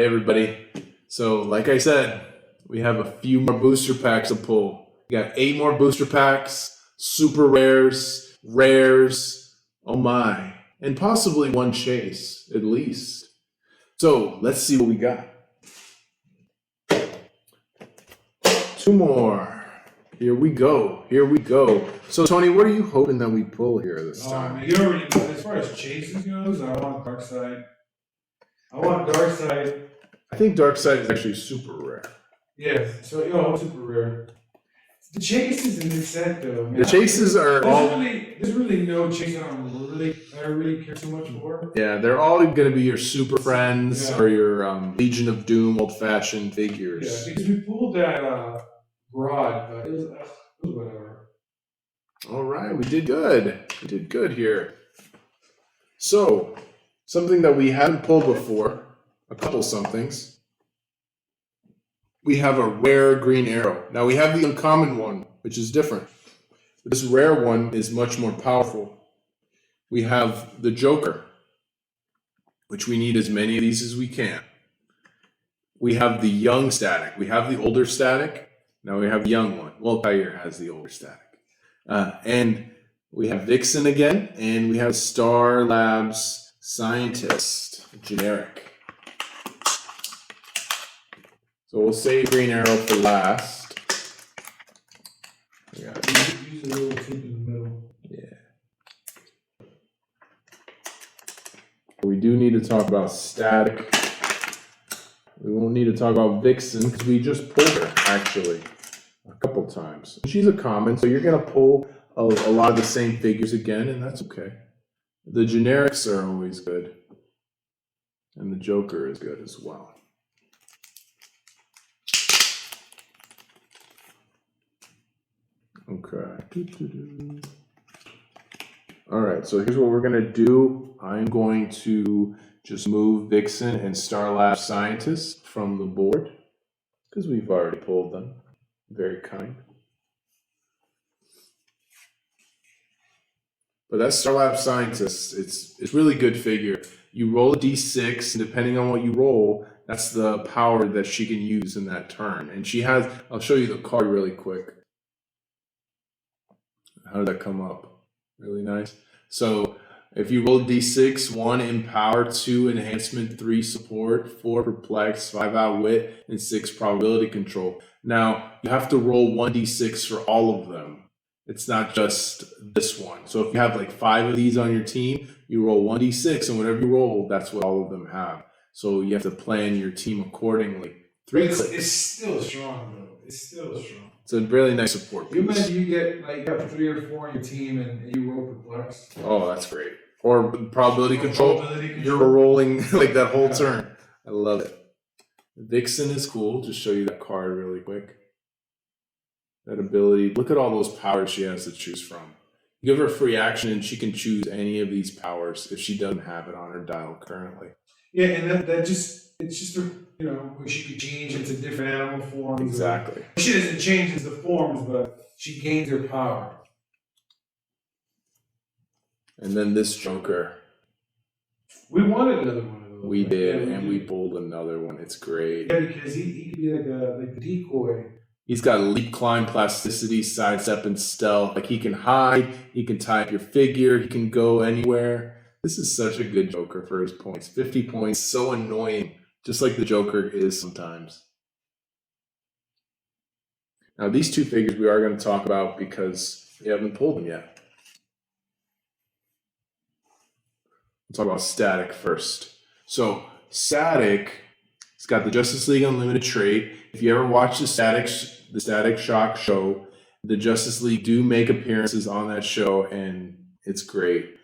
Hey everybody. So like I said, we have a few more booster packs to pull. We got 8 more booster packs, super rares, oh my, and possibly one chase at least. So let's see what we got. 2 more. Here we go. So Tony, what are you hoping that we pull here this time? You already know, as far as chases goes, I want Dark Side. I think Dark Side is actually super rare. Yeah, so super rare. The chases in this set though, man. The chases are there's really no chase I really care too much for. Yeah, they're all going to be your super friends or your Legion of Doom old-fashioned figures. Yeah, because we pulled that broad, but it was whatever. All right, we did good here. So, something that we haven't pulled before, a couple somethings. We have a rare green arrow. Now we have the uncommon one, which is different. This rare one is much more powerful. We have the Joker, which we need as many of these as we can. We have the young static. We have the older static. Now we have the young one. Well, Tyre has the older static. And we have Vixen again, and we have Star Labs Scientist, generic. So we'll save Green Arrow for last. Use a little tip in the middle. Yeah. We do need to talk about Static. We won't need to talk about Vixen because we just pulled her, actually, a couple times. She's a common, so you're going to pull a lot of the same figures again, and that's okay. The generics are always good. And the Joker is good as well. Okay. All right, so here's what we're going to do. I'm going to just move Vixen and Star Lab Scientist from the board because we've already pulled them. Very kind. But that Star Lab Scientist, it's really good figure. You roll a d6, and depending on what you roll, that's the power that she can use in that turn. And she has, I'll show you the card really quick. How did that come up? Really nice. So if you roll d6, 1 in power, 2 enhancement, 3 support, 4 perplex, 5 outwit, and 6 probability control. Now you have to roll 1d6 for all of them. It's not just this one. So if you have like 5 of these on your team, you roll 1d6, and whatever you roll, that's what all of them have. So you have to plan your team accordingly. It's still strong though. It's still strong. It's a really nice support piece. You imagine you get like you have 3 or 4 on your team and you roll perplex. Oh, that's great. Or probability control. You're rolling like that whole turn. I love it. Vixen is cool. Just show you that card really quick. That ability. Look at all those powers she has to choose from. You give her a free action and she can choose any of these powers if she doesn't have it on her dial currently. Yeah, and it's just where she could change into different animal forms. Exactly. She doesn't change into the forms, but she gains her power. And then this Joker. We wanted another one of those. We did, and we pulled another one. It's great. Yeah, because he could be like a decoy. He's got leap, climb, plasticity, sidestep, and stealth. Like he can hide, he can tie up your figure, he can go anywhere. This is such a good Joker for his points. 50 points, so annoying, just like the Joker is sometimes. Now these 2 figures we are going to talk about because we haven't pulled them yet. We'll talk about Static first. So Static, it's got the Justice League Unlimited trait. If you ever watch the Static Shock show, the Justice League do make appearances on that show, and it's great.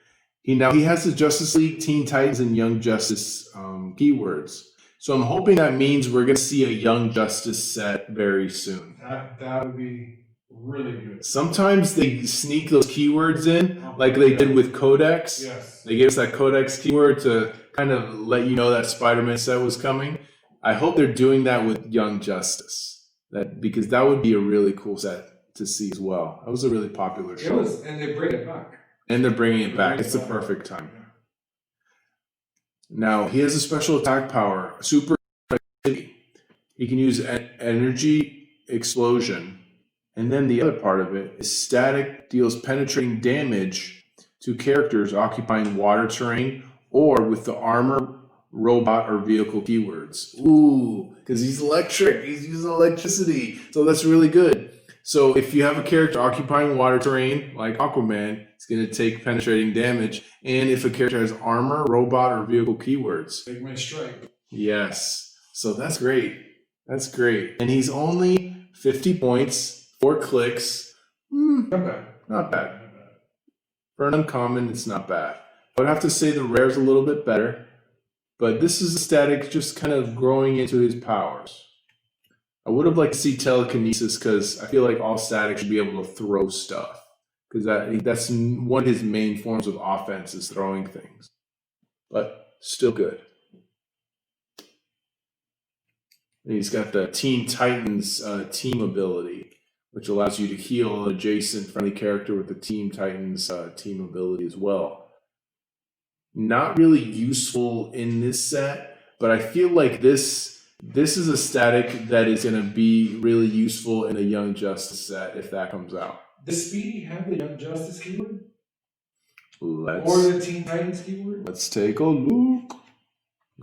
He has the Justice League, Teen Titans, and Young Justice keywords. So I'm hoping that means we're going to see a Young Justice set very soon. That would be really good. Sometimes they sneak those keywords in, like they did with Codex. Yes. They gave us that Codex keyword to kind of let you know that Spider-Man set was coming. I hope they're doing that with Young Justice, because that would be a really cool set to see as well. That was a really popular show. And they bring it back. And they're bringing it back. It's the perfect time. Now, he has a special attack power, super He can use energy explosion. And then the other part of it is static deals penetrating damage to characters occupying water terrain or with the armor, robot, or vehicle keywords. Ooh, because he's electric. He's using electricity. So that's really good. So if you have a character occupying water terrain, like Aquaman, it's going to take penetrating damage. And if a character has armor, robot, or vehicle keywords. Take my strike. Yes. So that's great. That's great. And he's only 50 points, 4 clicks. Not bad. Not bad. For an uncommon, it's not bad. I would have to say the rare's a little bit better. But this is a static just kind of growing into his powers. I would have liked to see telekinesis because I feel like all static should be able to throw stuff. Because that's one of his main forms of offense is throwing things. But still good. And he's got the Teen Titans team ability, which allows you to heal an adjacent friendly character with the Teen Titans team ability as well. Not really useful in this set, but I feel like this is a static that is going to be really useful in a Young Justice set if that comes out. Does Speedy have the Young Justice keyword? Or the Teen Titans keyword? Let's take a look.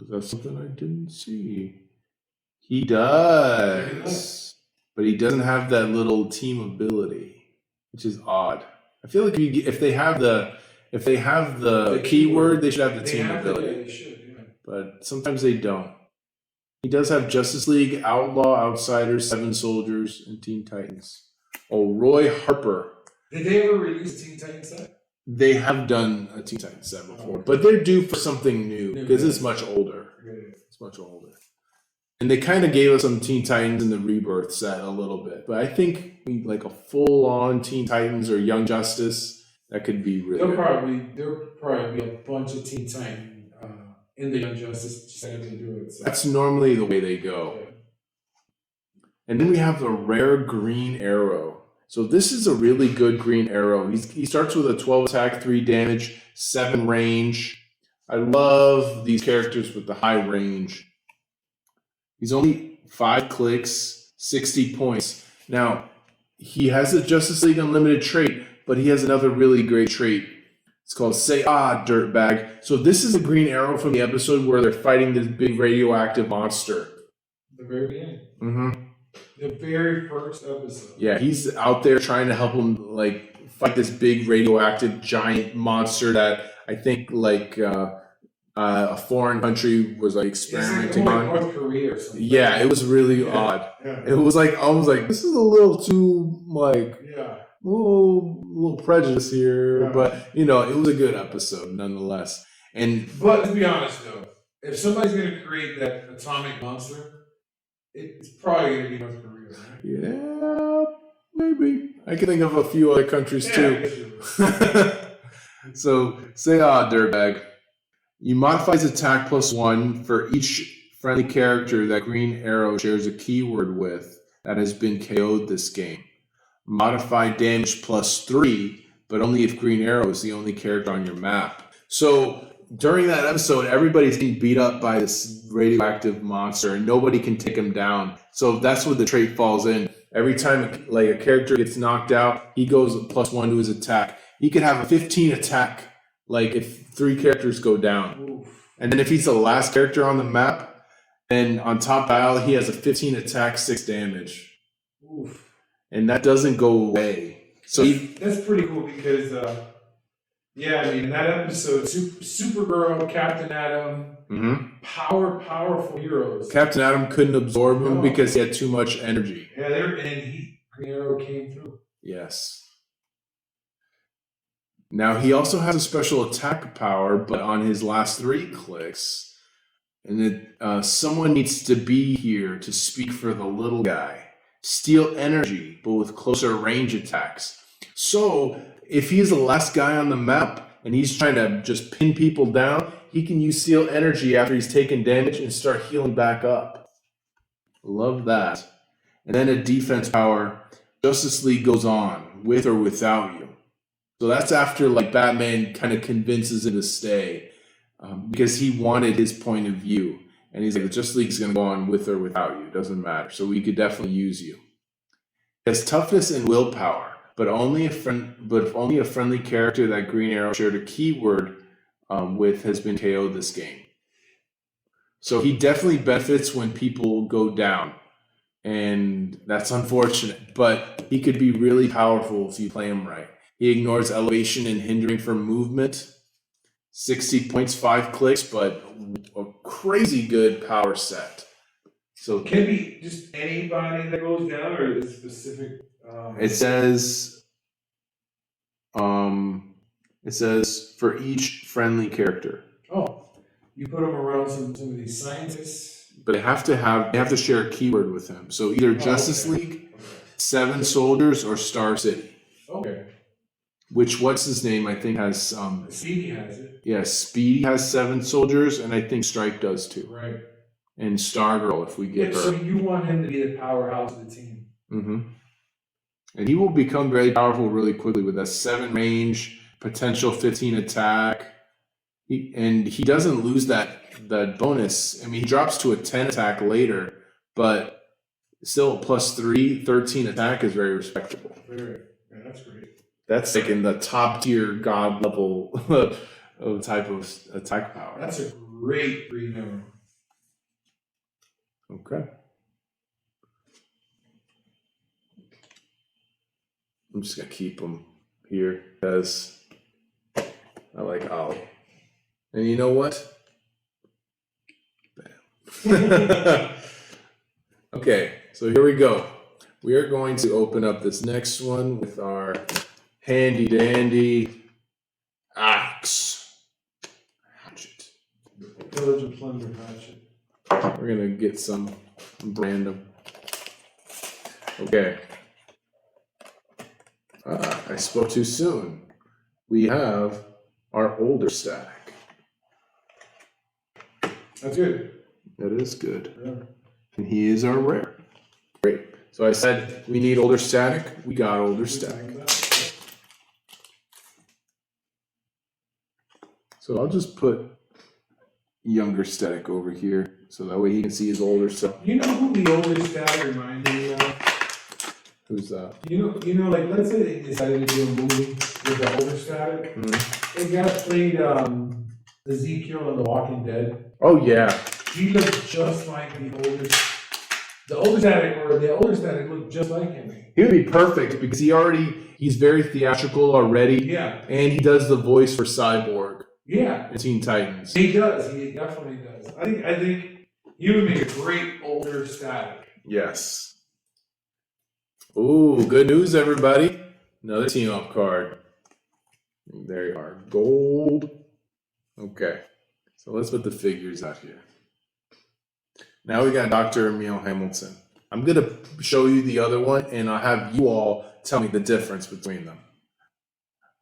That's something I didn't see. He does. But he doesn't have that little team ability, which is odd. I feel like if they have the keyword, they should have the team ability. They should, yeah. But sometimes they don't. He does have Justice League, Outlaw, Outsiders, Seven Soldiers, and Teen Titans. Oh, Roy Harper. Did they ever release a Teen Titans set? They have done a Teen Titans set before, but they're due for something new because it's much older. It's much older. And they kind of gave us some Teen Titans in the Rebirth set a little bit. But I think like a full-on Teen Titans or Young Justice, that could be really good. There'll probably be a bunch of Teen Titans in the Young Justice just like they do it. So. That's normally the way they go. Yeah. And then we have the rare Green Arrow. So this is a really good Green Arrow. He starts with a 12 attack, 3 damage, 7 range. I love these characters with the high range. He's only 5 clicks, 60 points. Now, he has a Justice League Unlimited trait, but he has another really great trait. It's called Say Ah, Dirtbag. So this is a Green Arrow from the episode where they're fighting this big radioactive monster. The very beginning. Mm-hmm. The very first episode. Yeah, he's out there trying to help him like fight this big radioactive giant monster that I think like a foreign country was like experimenting on. North Korea or something. Yeah, it was really odd. Yeah. It was like I was like, this is a little too like a little prejudice here, but you know, it was a good episode nonetheless. But to be honest though, if somebody's gonna create that atomic monster, it's probably gonna be North Korea, right? Yeah, maybe. I can think of a few other countries too. So say dirtbag. You modify his attack +1 for each friendly character that Green Arrow shares a keyword with that has been KO'd this game. Modify damage +3, but only if Green Arrow is the only character on your map. So during that episode, everybody's getting beat up by this radioactive monster, and nobody can take him down. So that's where the trait falls in. Every time like a character gets knocked out, he goes +1 to his attack. He could have a 15 attack, like if 3 characters go down. Oof. And then if he's the last character on the map, then on top dial, he has a 15 attack, 6 damage. Oof. And that doesn't go away. So that's pretty cool because, I mean, in that episode, Supergirl, Captain Atom, powerful heroes. Captain Atom couldn't absorb him because he had too much energy. Yeah, Green Arrow came through. Yes. Now, he also has a special attack power, but on his last 3 clicks, and someone needs to be here to speak for the little guy. Steal energy, but with closer range attacks. So, if he's the last guy on the map, and he's trying to just pin people down, he can use Steal energy after he's taken damage and start healing back up. Love that. And then a defense power, Justice League goes on, with or without you. So that's after like Batman kind of convinces him to stay because he wanted his point of view. And he's like, the Justice League's going to go on with or without you. It doesn't matter. So we could definitely use you. He has toughness and willpower, but only a friendly character that Green Arrow shared a keyword with has been KO'd this game. So he definitely benefits when people go down. And that's unfortunate, but he could be really powerful if you play him right. He ignores elevation and hindering from movement. 60 points, 5 clicks, but a crazy good power set. So can it be just anybody that goes down, or is it specific? It says for each friendly character. Oh, you put them around some of these scientists. But they have to share a keyword with him. So either Justice League, Seven Soldiers, or Star City. Okay. Which what's his name? I think has Speedy has it. Yeah, Speedy has 7 soldiers, and I think Stripe does too. Right. And Stargirl, if we get her. So you want him to be the powerhouse of the team. Mm-hmm. And he will become very powerful really quickly with a 7 range, potential 15 attack. He doesn't lose that bonus. I mean, he drops to a 10 attack later, but still +3, 13 attack is very respectable. Very. Yeah, that's great. That's like in the top tier god level of type of attack power. That's a great number. Okay. I'm just going to keep them here because I like Ollie. And you know what? Bam. Okay, so here we go. We are going to open up this next one with our handy dandy axe. Hatchet. Pillage and plunder hatchet. We're going to get some random. Okay. I spoke too soon. We have our older stack. That's good. That is good. Yeah. And he is our rare. Great. So I said we need older static. We got older static. So I'll just put younger static over here so that way he can see his older stuff. You know who the older static reminds me of? Who's that? You know, like let's say they decided to do a movie with the older static. Mm-hmm. A guy played Ezekiel in The Walking Dead. Oh yeah. He looked just like the older static looked just like him. He would be perfect because he's very theatrical already. Yeah. And he does the voice for Cyborg. Yeah. In Teen Titans. He does. He definitely does. I think he would make a great older static. Yes. Ooh, good news, everybody. Another team up card. There you are. Gold. Okay. So let's put the figures out here. Now we got Dr. Emil Hamilton. I'm going to show you the other one, and I'll have you all tell me the difference between them.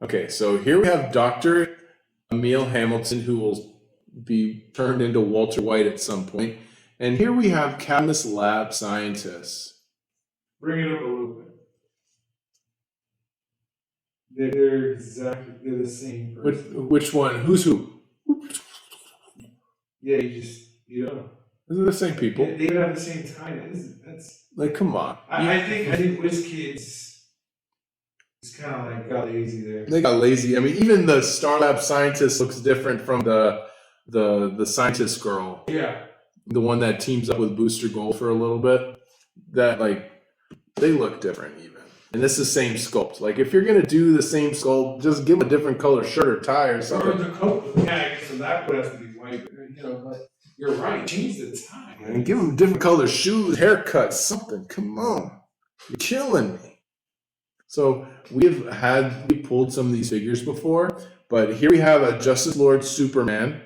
Okay, so here we have Dr. Emil Hamilton, who will be turned into Walter White at some point. And here we have Cadmus Lab Scientists. Bring it up a little bit. They're the same person. Which one? Who's who? Yeah, you know. They're the same people. They would have the same time. That's like, come on. I think WizKids is kind of like got lazy there. They got lazy. I mean, even the Star Lab Scientist looks different from the scientist girl. Yeah. The one that teams up with Booster Gold for a little bit. That they look different even. And this is the same sculpt. Like if you're gonna do the same sculpt, just give them a different color shirt or tie or something. Or the coat. Yeah, so that would have to be white. But you're right. Change the tie. And give them different color shoes, haircuts, something. Come on, you're killing me. So we pulled some of these figures before, but here we have a Justice Lord Superman.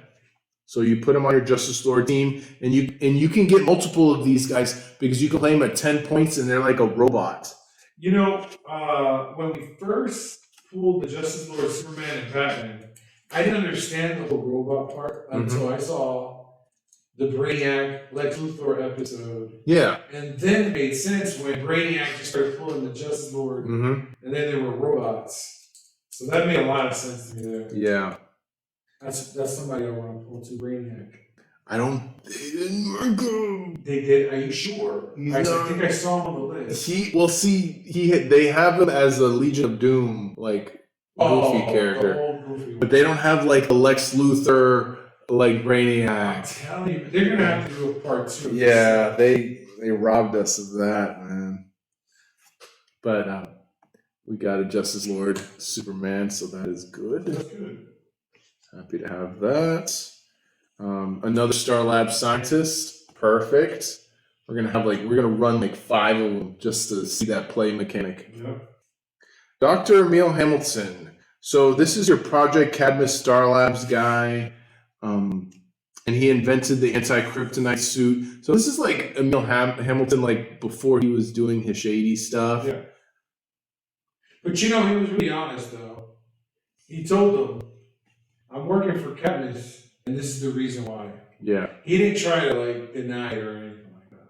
So you put him on your Justice Lord team, and you can get multiple of these guys because you can play them at 10 points, and they're like a robot. When we first pulled the Justice Lord Superman and Batman, I didn't understand the whole robot part until I saw the Brainiac Lex Luthor episode. Yeah. And then it made sense when Brainiac just started pulling the Justice Lord, and then there were robots. So that made a lot of sense to me there. Yeah. That's somebody I want to pull to, Brainiac. I don't. They didn't mark him. They did. Are you sure? I not- think I saw him on the list. They have him as a Legion of Doom goofy character, The old goofy one. but they don't have like a Lex Luthor like I'm Brainiac. telling you, they're gonna have to do a part 2. Yeah, they robbed us of that, man. But we got a Justice Lord Superman, so that is good. That's good. Happy to have that. Another Star Lab scientist. Perfect. We're gonna run like 5 of them just to see that play mechanic. Yeah. Dr. Emil Hamilton. So this is your Project Cadmus Star Labs guy. And he invented the anti-kryptonite suit. So this is like Emil Hamilton, like before he was doing his shady stuff. Yeah. But he was really honest though. He told them, I'm working for Cadmus, and this is the reason why. Yeah. He didn't try to deny it or anything like that.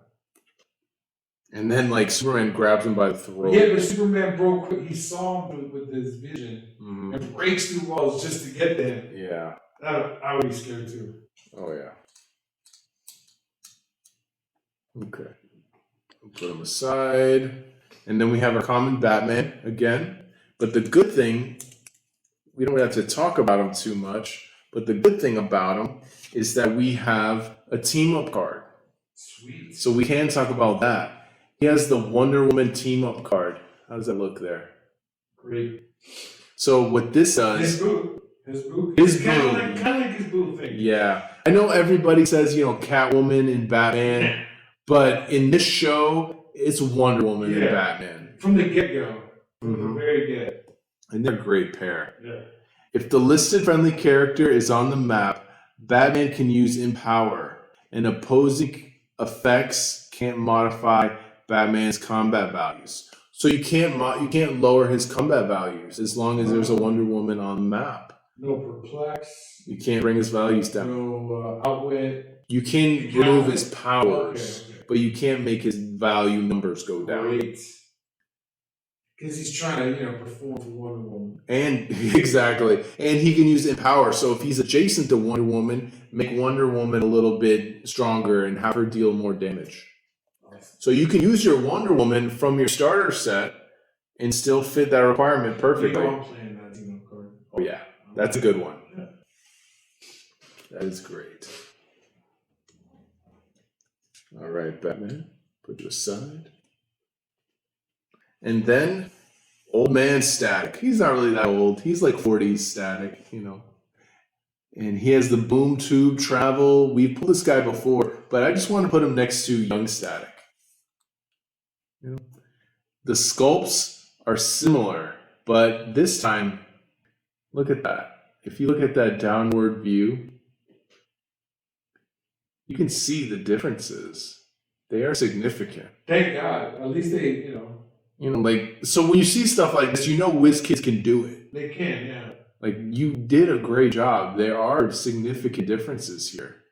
And then Superman grabs him by the throat. Yeah, but Superman he saw him with his vision and breaks through walls just to get to him. Yeah. I would be scared too. Oh yeah. Okay. We'll put him aside. And then we have our common Batman again. But the good thing, we don't have to talk about him too much, but the good thing about him is that we have a team-up card. Sweet. So we can talk about that. He has the Wonder Woman team-up card. How does that look there? Great. So what this does... His boo. His kind of like his boo thing. Yeah. I know everybody says, Catwoman and Batman, but in this show, it's Wonder Woman and Batman. From the get-go. From the very get. And they're a great pair. Yeah. If the listed friendly character is on the map, Batman can use Empower, and opposing effects can't modify Batman's combat values. So you can't lower his combat values as long as there's a Wonder Woman on the map. No Perplex. You can't bring his values down. No Outwit. You can remove his powers, Okay. but you can't make his value numbers go down. Great. Because he's trying to, perform for Wonder Woman. And exactly. And he can use Empower. So if he's adjacent to Wonder Woman, make Wonder Woman a little bit stronger and have her deal more damage. Awesome. So you can use your Wonder Woman from your starter set and still fit that requirement perfectly. I'm playing that team-up card. Oh yeah, that's a good one. Yeah. That is great. All right, Batman, put you aside. And then, old man Static. He's not really that old. He's like 40s Static, And he has the boom tube travel. We've pulled this guy before, but I just want to put him next to young Static. The sculpts are similar, but this time, look at that. If you look at that downward view, you can see the differences. They are significant. Thank God. At least they, So when you see stuff like this, WizKids can do it. They can, yeah. You did a great job. There are significant differences here.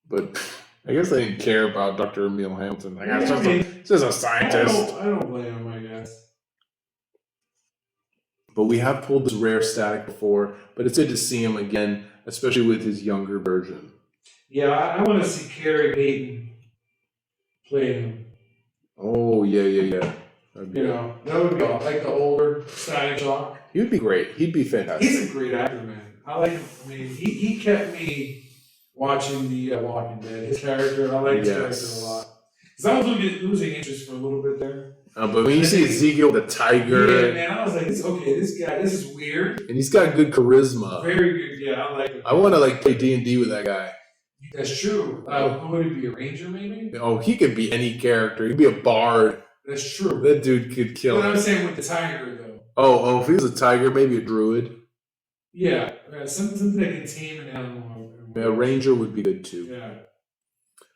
But I guess they didn't care about Dr. Emil Hamilton. He's just a scientist. I don't blame him, I guess. But we have pulled this rare Static before, but it's good to see him again, especially with his younger version. Yeah, I want to see Carrie Payton play him. Oh, yeah. That would be like the older Static Shock. He'd be great. He'd be fantastic. He's a great actor, man. I like him. I mean, he kept me watching the Walking Dead. His character, I like his character a lot. Because I was losing interest for a little bit there. But when you see Ezekiel the tiger... Yeah, man, I was like, this guy, this is weird. And he's got good charisma. Very good, yeah, I like it. I want to play D&D with that guy. That's true. Who would he be, a ranger maybe? Oh, he could be any character. He'd be a bard. That's true. That dude could kill But it. I'm saying with the tiger, though. Oh, if he was a tiger, maybe a druid. Yeah, something that can tame an animal. Yeah, a ranger would be good too. Yeah.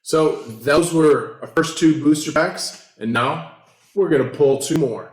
So those were our first 2 booster packs, and now we're going to pull 2 more.